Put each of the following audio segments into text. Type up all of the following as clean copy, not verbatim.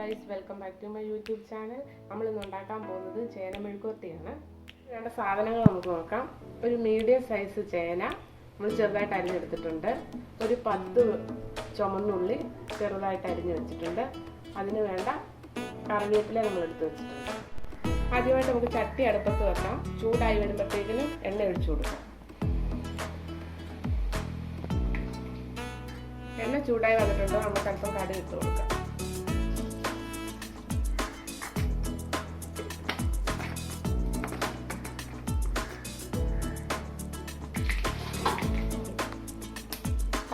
Guys, welcome back to my YouTube channel. നമ്മളിന്ന് ഉണ്ടാക്കാൻ പോകുന്നത് ചേന മെഴുക്കുവരട്ടിയാണ്. വേണ്ട സാധനങ്ങൾ നമുക്ക് നോക്കാം. ഒരു മീഡിയം സൈസ് ചേന നമ്മൾ ചെറുതായിട്ട് അരിഞ്ഞെടുത്തിട്ടുണ്ട്. ഒരു 10 ചുമന്നുള്ളി ചെറുതായിട്ട് അരിഞ്ഞ് വെച്ചിട്ടുണ്ട്. അതിന് വേണ്ട കറിവേപ്പില നമ്മൾ എടുത്ത് വെച്ചിട്ടുണ്ട്. ആദ്യമായിട്ട് നമുക്ക് ചട്ടി അടുപ്പത്ത് വെക്കാം. ചൂടായി വരുമ്പോഴത്തേക്കിനും എണ്ണ ഒഴിച്ചു കൊടുക്കാം. എണ്ണ ചൂടായി വന്നിട്ടുണ്ട്. നമുക്ക് അല്പം കടുക് ഇട്ട് കൊടുക്കാം.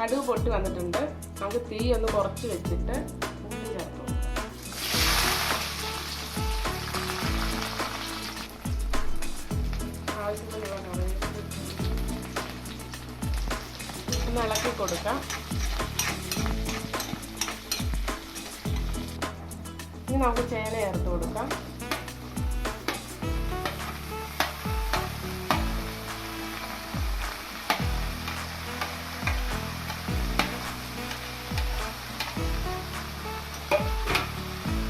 കടുക് പൊട്ടി വന്നിട്ടുണ്ട്. നമുക്ക് തീ ഒന്ന് കുറച്ച് വെച്ചിട്ട് ഉള്ളി ചേർത്ത് കൊടുക്കാം. ആവശ്യത്തിനുള്ള ഒന്ന് ഇളക്കി കൊടുക്കാം. ഇനി നമുക്ക് ചേന ചേർത്ത് കൊടുക്കാം.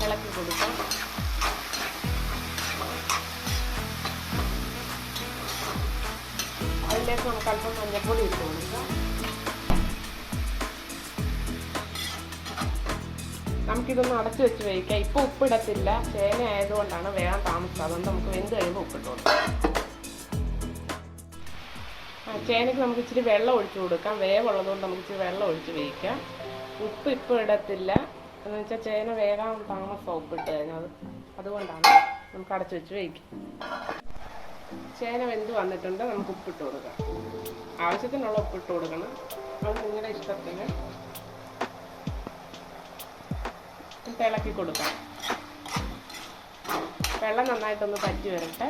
ഇളക്കി കൊടുക്കാം. അതിലേക്ക് നമുക്ക് അല്പം മഞ്ഞൾപ്പൊടി ഇട്ട് കൊടുക്കാം. നമുക്കിതൊന്ന് അടച്ചു വെച്ച് വേവിക്കാം. ഇപ്പോൾ ഉപ്പിടത്തില്ല, ചേന ആയതുകൊണ്ടാണ് വേഗം താമസം. അതുകൊണ്ട് നമുക്ക് വെന്ത് കഴിയുമ്പോൾ ഉപ്പിട്ട് കൊടുക്കാം. ചേനയ്ക്ക് നമുക്ക് ഇച്ചിരി വെള്ളം ഒഴിച്ചു കൊടുക്കാം. വേവുള്ളതുകൊണ്ട് നമുക്ക് ഇച്ചിരി വെള്ളം ഒഴിച്ച് വേവിക്കാം. ഉപ്പ് ഇപ്പോൾ ഇടത്തില്ല, എന്ന് വെച്ചാൽ ചേന വേഗം താമസം ഉപ്പിട്ട് കഴിഞ്ഞാൽ അതുകൊണ്ടാണ് നമുക്ക് അടച്ചു വെച്ച് വേവിക്കാം. ചേന വെന്ത് വന്നിട്ടുണ്ട്. നമുക്ക് ഉപ്പിട്ട് കൊടുക്കാം. ആവശ്യത്തിനുള്ള ഉപ്പിട്ട് കൊടുക്കണം. അത് നിങ്ങളുടെ ഇഷ്ടത്തിന്. ഇളക്കി കൊടുക്കാം. വെള്ളം നന്നായിട്ടൊന്ന് പറ്റി വരട്ടെ.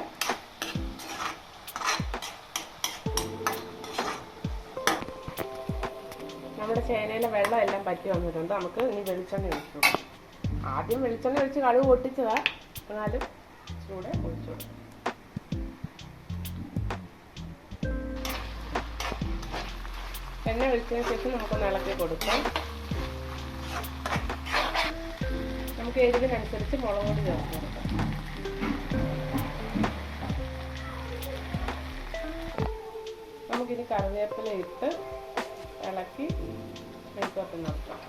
നമ്മുടെ ചേനയിലെ വെള്ളം എല്ലാം പറ്റി വന്നിട്ടുണ്ട്. നമുക്ക് ഇനി വെളിച്ചെണ്ണ ഒഴിച്ചു കൊടുക്കാം. ആദ്യം വെളിച്ചെണ്ണ ഒഴിച്ച് കടുക് പൊട്ടിച്ചതാ, എന്നാലും ചൂടെ ഒഴിച്ചു കൊടുക്കാം. എണ്ണ ഒഴിച്ചതിന് ശേഷം നമുക്കൊന്ന് ഇളക്കി കൊടുക്കാം. നമുക്ക് എരിവിനനുസരിച്ച് മുളക് പൊടി ചേർത്ത് കൊടുക്കാം. നമുക്കിനി കറിവേപ്പില ഇട്ട് ഇളക്കി മെഴുക്കുവരട്ടി നടത്താം.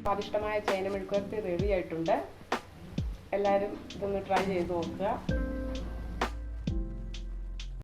സ്വാദിഷ്ടമായ ചേന മെഴുക്കുവരട്ടി റെഡി ആയിട്ടുണ്ട്. എല്ലാവരും ഇതൊന്ന് ട്രൈ ചെയ്ത് നോക്കുക.